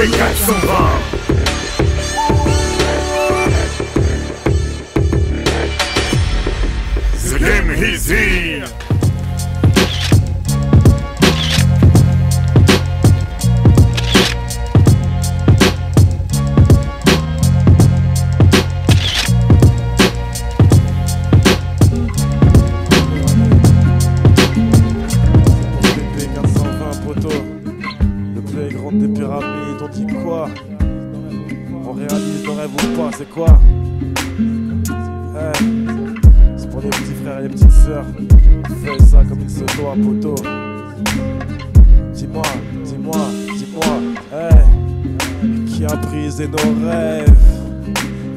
PB420. The game is here. Des pyramides, on dit quoi? On réalise nos rêves ou pas, c'est quoi? Hey, c'est pour les petits frères et les petites sœurs. Fais ça comme il se doit, poteau. Dis-moi, dis-moi, dis-moi, hey, qui a brisé nos rêves?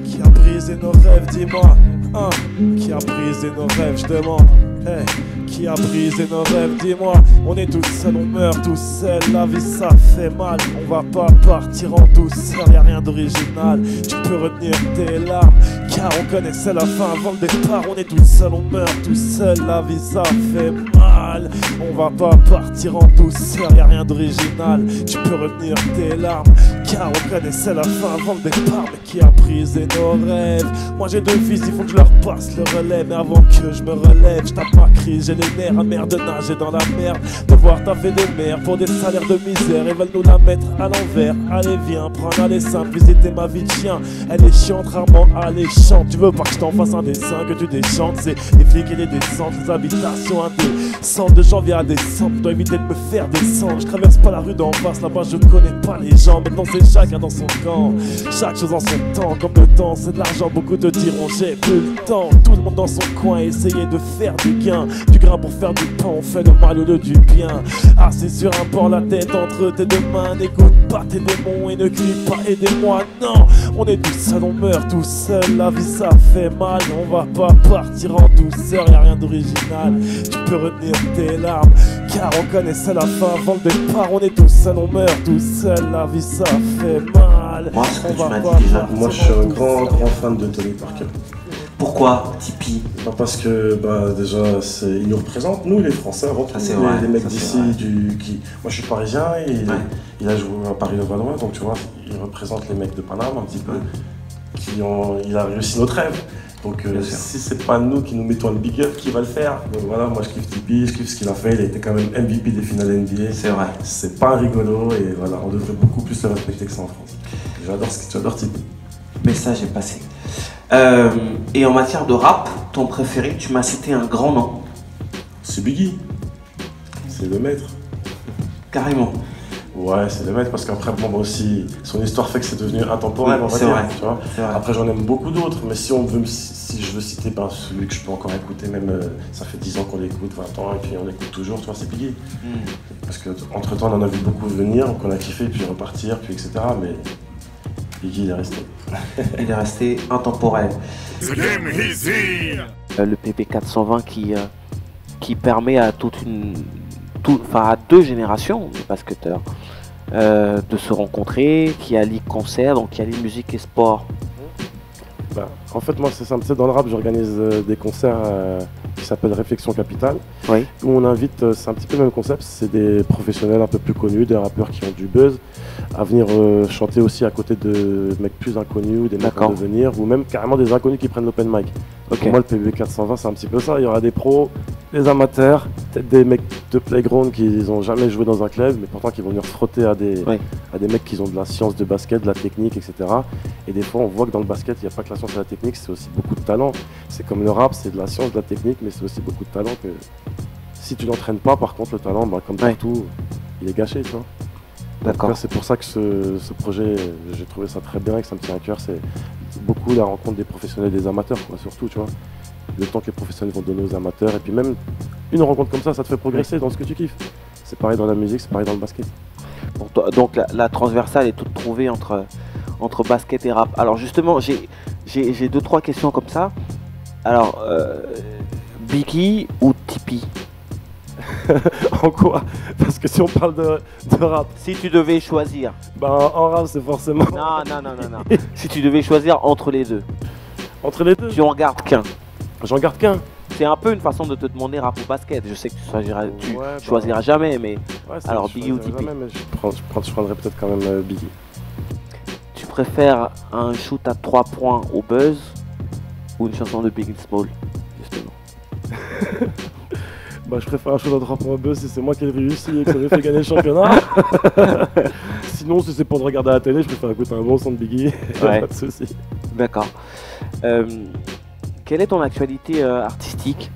Qui a brisé nos rêves, dis-moi, hein? Qui a brisé nos rêves, je demande, hey. Qui a brisé nos rêves, dis-moi. On est tous seuls, on meurt tous seuls. La vie ça fait mal, on va pas partir en douceur. Y'a rien d'original, tu peux retenir tes larmes, car on connaissait la fin avant le départ. On est tous seuls, on meurt tous seuls. La vie ça fait mal, on va pas partir en douceur. Y'a rien d'original, tu peux retenir tes larmes, car on connaissait la fin avant le départ. Mais qui a brisé nos rêves? Moi j'ai deux fils, il faut que je leur passe le relais. Mais avant que je me relève, je tape ma crise, j'ai les nerfs amers de nager dans la merde, de voir taffer des mères pour des salaires de misère. Ils veulent nous la mettre à l'envers. Allez viens, prends un aller simple, visiter ma vie de chien. Elle est chiante, rarement alléchante. Tu veux pas que je t'en fasse un dessin, que tu déchantes? C'est les flics et les descentes, les habitations indécentes. De janvier à décembre, je dois éviter de me faire descendre. Je traverse pas la rue d'en face, là-bas je connais pas les gens. Maintenant c'est chacun dans son camp, chaque chose en son temps. Comme le temps c'est de l'argent, beaucoup te diront j'ai plus le temps. Tout le monde dans son coin, essayer de faire du gain, du grain pour faire du pain, on fait le mal au lieu du bien. Assis sur un port, la tête entre tes deux mains. N'écoute pas tes démons et ne crie pas aidez-moi, non. On est tous seuls, on meurt tous seuls. La vie ça fait mal, on va pas partir en douceur. Y'a rien d'original, tu peux retenir tes larmes, car on connaissait la fin avant le départ. On est tous seuls, on meurt tous seuls. La vie ça fait mal. Moi, ce que on tu va m'as pas dit déjà, partir Moi je suis en un douceur. grand fan de Tony Parker. pourquoi Tipeee? Parce que déjà il nous représente, nous les Français, avant tout, vrai, les mecs ça, c'est d'ici. Moi je suis parisien et il a joué à Paris-Levallois, donc tu vois, il représente les mecs de Paname un petit peu, il a réussi notre rêve. Donc si c'est pas nous qui nous mettons le big up, qui va le faire? Donc voilà, moi je kiffe Tipeee, je kiffe ce qu'il a fait, il a été quand même MVP des finales NBA. C'est vrai. C'est pas un rigolo et voilà, on devrait beaucoup plus le respecter que ça en France. J'adore Tipeee. Message est passé. Et en matière de rap, ton préféré, tu m'as cité un grand nom. C'est Biggie, c'est le maître. Carrément. Ouais, c'est le maître parce qu'après, bon, moi aussi, son histoire fait que c'est devenu intemporel, Oui, on va c'est dire, vrai. tu vois. Vrai. Après, j'en aime beaucoup d'autres, mais si je veux citer celui que je peux encore écouter, même ça fait 10 ans qu'on l'écoute, 20 ans, et puis on écoute toujours, tu vois, c'est Biggie. Parce qu'entre-temps, on en a vu beaucoup venir, qu'on a kiffé, puis repartir, puis etc. Mais Biggie, il est resté. Il est resté intemporel. The game is here. Le PB420 qui permet à à deux générations de basketteurs de se rencontrer, qui allie concert, donc qui allie musique et sport. En fait, moi, c'est simple. Dans le rap, j'organise des concerts qui s'appellent Réflexion Capitale, Oui. où on invite, c'est un petit peu le même concept, c'est des professionnels un peu plus connus, des rappeurs qui ont du buzz, à venir chanter aussi à côté de mecs plus inconnus ou des mecs en devenir, ou même carrément des inconnus qui prennent l'open mic. Pour moi, le PB420, c'est un petit peu ça. Il y aura des pros, des amateurs, peut-être des mecs de playground qui n'ont jamais joué dans un club, mais pourtant qui vont venir se frotter à des mecs qui ont de la science de basket, de la technique, etc. Et des fois, on voit que dans le basket, il n'y a pas que la science et la technique, c'est aussi beaucoup de talent. C'est comme le rap, c'est de la science, de la technique, mais c'est aussi beaucoup de talent que si tu l'entraînes pas, par contre, le talent, comme partout, il est gâché, tu vois. D'accord. C'est pour ça que ce projet, j'ai trouvé ça très bien et que ça me tient à cœur. C'est beaucoup la rencontre des professionnels et des amateurs, quoi, surtout, tu vois. Le temps que les professionnels vont donner aux amateurs. Et puis même, une rencontre comme ça te fait progresser dans ce que tu kiffes. C'est pareil dans la musique, c'est pareil dans le basket. Pour toi, donc la transversale est toute trouvée entre basket et rap. Alors justement, j'ai 2-3 questions comme ça. Alors, Biggie ou Tipeee? En quoi? Parce que si on parle de rap... Si tu devais choisir. En rap, c'est forcément... Non. Si tu devais choisir entre les deux. Entre les deux? Tu en gardes qu'un. J'en garde qu'un. C'est un peu une façon de te demander rap ou basket. Je sais que tu choisiras jamais, mais... alors Biggie ou Tipeee? Je prendrais peut-être quand même Biggie. préfères un shoot à 3 points au buzz ou une chanson de Biggie Small, justement? Bah, je préfère un show à 3 points au buzz si c'est moi qui ai réussi et que ça m'a fait gagner le championnat. Sinon, si c'est pour le regarder à la télé, je préfère écouter un bon son de Biggie. Ouais. Pas de soucis. D'accord. Quelle est ton actualité artistique,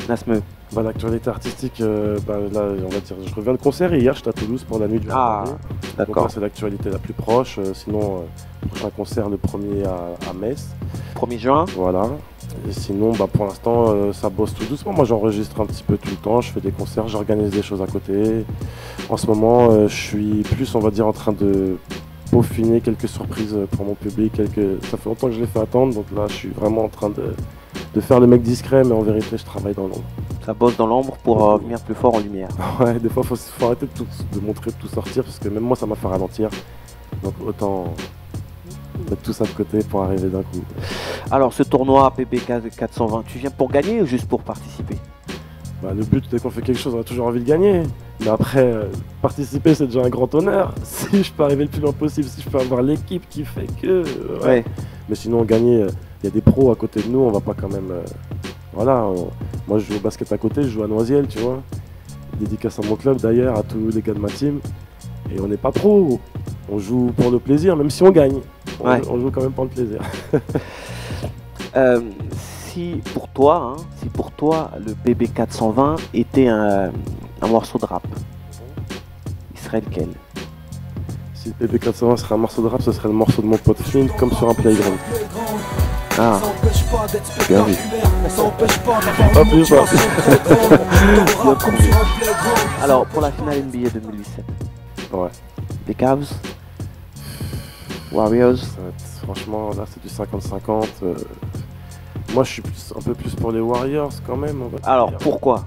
Nasme? Bah, l'actualité artistique, bah, là, on va dire, je reviens de concert et hier, j'étais à Toulouse pour la nuit du Ah, Donc d'accord. là, c'est l'actualité la plus proche. Sinon, prochain concert le 1er à Metz. 1er juin. Voilà. Et sinon, bah, pour l'instant, ça bosse tout doucement. Moi, j'enregistre un petit peu tout le temps. Je fais des concerts, j'organise des choses à côté. En ce moment, je suis plus, on va dire, en train de peaufiner quelques surprises pour mon public. Ça fait longtemps que je les fais attendre. Donc là, je suis vraiment en train de faire le mec discret, mais en vérité, je travaille dans l'ombre. Ça bosse dans l'ombre pour venir plus fort en lumière. Ouais, des fois, faut arrêter de montrer, de tout sortir, parce que même moi, ça m'a fait ralentir. Donc autant mettre tout ça de côté pour arriver d'un coup. Alors, ce tournoi PB 420, tu viens pour gagner ou juste pour participer? Bah, le but, dès qu'on fait quelque chose, on a toujours envie de gagner. Mais après, participer, c'est déjà un grand honneur. Si je peux arriver le plus loin possible, si je peux avoir l'équipe qui fait que... Ouais. Mais sinon, gagner, il y a des pros à côté de nous, on va pas quand même... Voilà, moi je joue au basket à côté, je joue à Noisiel, tu vois. Dédicace à mon club d'ailleurs, à tous les gars de ma team. Et on n'est pas pro, on joue pour le plaisir, même si on gagne. On joue quand même pour le plaisir. Si pour toi, le BB 420 était un morceau de rap, il serait lequel? Si le PB420 serait un morceau de rap, ce serait le morceau de mon pote Flint, comme sur un playground. Ah, bien vu. Pas plus, ça. Alors, pour la finale NBA 2017, Ouais. les Cavs, Warriors, Franchement, là c'est du 50-50. Moi je suis un peu plus pour les Warriors quand même. On va alors dire. pourquoi?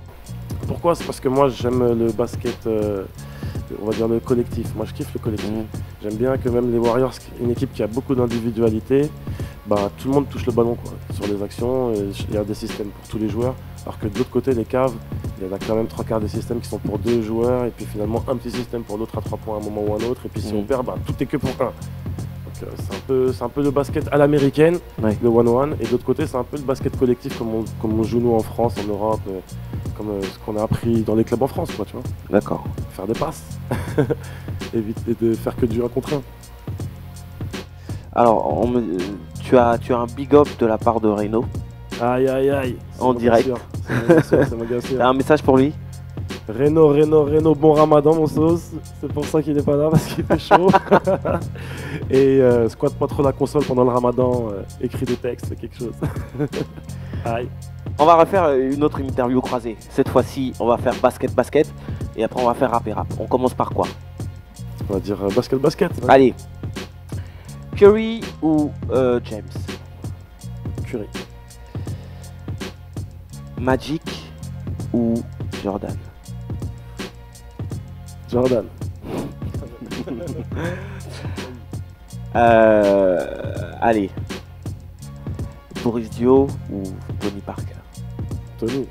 Pourquoi? C'est parce que moi j'aime le basket, on va dire le collectif. Moi je kiffe le collectif. J'aime bien que même les Warriors, une équipe qui a beaucoup d'individualité, bah, tout le monde touche le ballon quoi, sur les actions. Il y a des systèmes pour tous les joueurs. Alors que de l'autre côté, les Cavs, il y en a quand même 3/4 des systèmes qui sont pour 2 joueurs. Et puis finalement un petit système pour l'autre à 3 points à un moment ou à un autre. Et puis si on perd, bah, tout est que pour 1. Donc c'est un peu le basket à l'américaine, le 1-1. Et de l'autre côté, c'est un peu le basket collectif comme on joue nous en France, en Europe, comme ce qu'on a appris dans les clubs en France, quoi, tu vois. D'accord. Faire des passes, éviter de faire que du 1 contre 1. Alors, tu as un big up de la part de Reno. Aïe aïe aïe. En direct. C'est mon gars sûr. T'as un message pour lui? Reno, bon ramadan mon sauce. C'est pour ça qu'il n'est pas là, parce qu'il fait chaud. Et squatte pas trop la console pendant le ramadan, écrit des textes, fais quelque chose. Aïe. On va refaire une autre interview croisée. Cette fois-ci, on va faire basket, et après on va faire rap et rap. On commence par quoi? On va dire basket. Ouais. Allez. Curry ou James? Curry. Magic ou Jordan? Jordan. Allez. Boris Dio ou Tony Parker? Tony.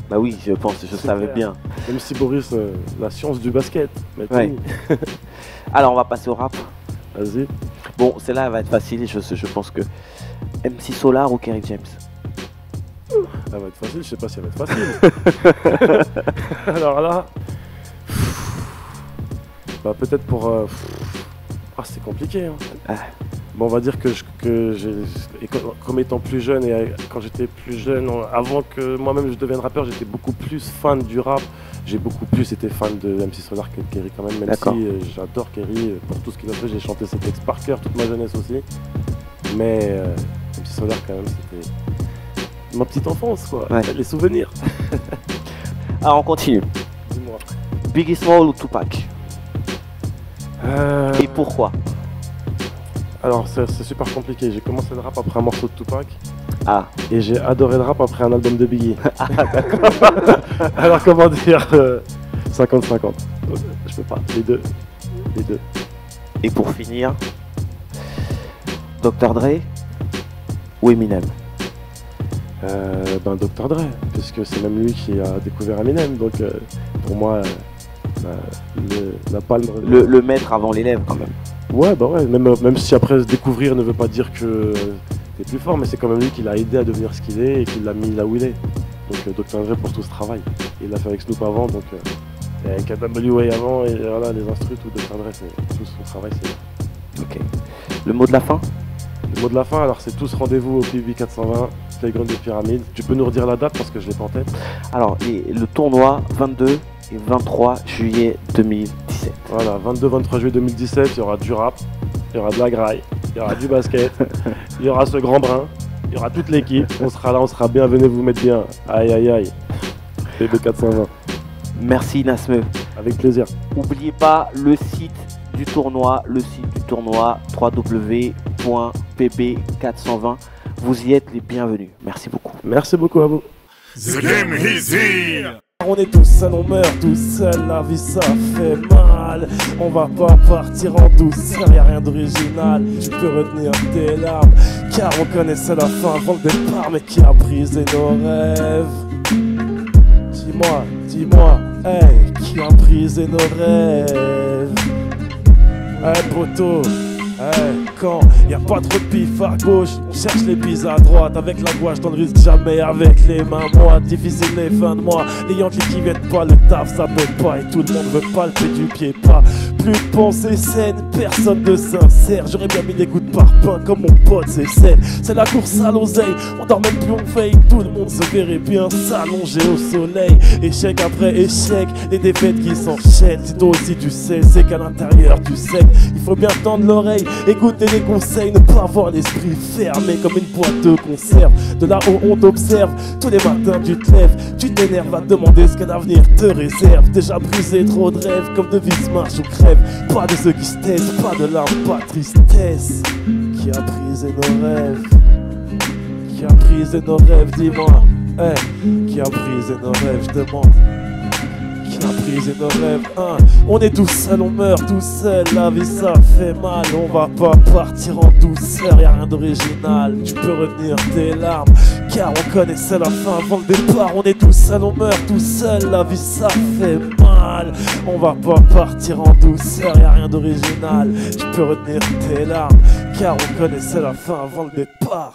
Bah oui, je pense, je savais clair. bien. Même si Boris, la science du basket. Mais Tony. Ouais. Alors on va passer au rap. Vas-y. Bon, celle-là va être facile, je pense que... MC Solar ou Kerry James? Elle va être facile, je sais pas si elle va être facile. Alors là... Bah peut-être pour... Ah c'est compliqué. Hein. Ah. Bon, on va dire que comme étant plus jeune et quand j'étais plus jeune, avant que moi-même je devienne rappeur, j'étais beaucoup plus fan du rap. J'ai beaucoup plus été fan de MC Solar que de Kerry quand même si j'adore Kerry pour tout ce qu'il a fait. J'ai chanté ses textes par cœur toute ma jeunesse aussi. Mais MC Solar quand même c'était ma petite enfance quoi, les souvenirs. Alors on continue. Dis-moi. Biggie Small ou Tupac? Et pourquoi? Alors c'est super compliqué, j'ai commencé le rap après un morceau de Tupac. Ah. Et j'ai adoré le rap après un album de Biggie. Ah d'accord. Alors comment dire 50-50. Je peux pas, les deux. Et pour finir, Dr. Dre ou Eminem? Dr. Dre, puisque c'est même lui qui a découvert Eminem, donc pour moi la palme... Le maître avant l'élève quand même. Ouais, bah ouais, même si après se découvrir ne veut pas dire que t'es plus fort, mais c'est quand même lui qui l'a aidé à devenir ce qu'il est et qui l'a mis là où il est. Donc Dr. Dre pour tout ce travail. Il l'a fait avec Snoop avant, donc et avec AWA avant, et voilà, les instrus, tout Dr. Dre, tout son travail, c'est... Ok. Le mot de la fin? Le mot de la fin, alors c'est tous rendez-vous au PUB 420, Playground des Pyramides. Tu peux nous redire la date parce que je l'ai pas en tête? Alors, le tournoi 22 et 23 juillet 2017. Voilà, 22-23 juillet 2017, il y aura du rap, il y aura de la graille, il y aura du basket, il y aura ce grand brin, il y aura toute l'équipe. On sera là, on sera bien, venez vous mettre bien. Aïe aïe aïe. PB 420. Merci Nasme. Avec plaisir. N'oubliez pas le site du tournoi, www.pb420. Vous y êtes les bienvenus. Merci beaucoup. Merci beaucoup à vous. The game is here. On est tous seuls, on meurt tout seul, la vie ça fait mal. On va pas partir en douceur, y'a rien d'original. Tu peux retenir tes larmes, car on connaissait la fin avant le départ, mais qui a brisé nos rêves. Dis-moi, hey, qui a brisé nos rêves? Hey poto, hey, quand y a pas trop de pif à gauche, on cherche les bises à droite. Avec la gouache dans le risque, jamais avec les mains moites. Difficile les fins de mois, les Yankees qui viennent pas, le taf ça paie pas. Et tout le monde veut palper du pied pas. Plus de pensée saine, personne de sincère. J'aurais bien mis des gouttes de parpaing comme mon pote c'est saine. C'est la course à l'oseille, on dort même plus, on veille. Tout le monde se verrait bien s'allonger au soleil. Échec après échec, les défaites qui s'enchaînent. Si toi aussi tu sais, c'est qu'à l'intérieur tu sais. Il faut bien tendre l'oreille, écouter les conseils, ne pas avoir l'esprit fermé comme une boîte de conserve. De là où on t'observe, tous les matins tu te lèves, tu t'énerves à te demander ce que l'avenir te réserve. Déjà brisé trop de rêves, comme devise marche ou crève. Pas de ceux qui se taisent, pas de larmes, pas de tristesse. Qui a brisé nos rêves? Qui a brisé nos rêves, dis-moi. Hey, qui a brisé nos rêves, je demande. Qui a brisé nos rêves, hein? On est tous seuls, on meurt tous seuls. La vie ça fait mal, on va pas partir en douceur. Y'a rien d'original, tu peux retenir tes larmes, car on connaissait la fin avant le départ. On est tous seuls, on meurt tous seuls. La vie ça fait mal, on va pas partir en douceur. Y'a rien d'original, tu peux retenir tes larmes, car on connaissait la fin avant le départ.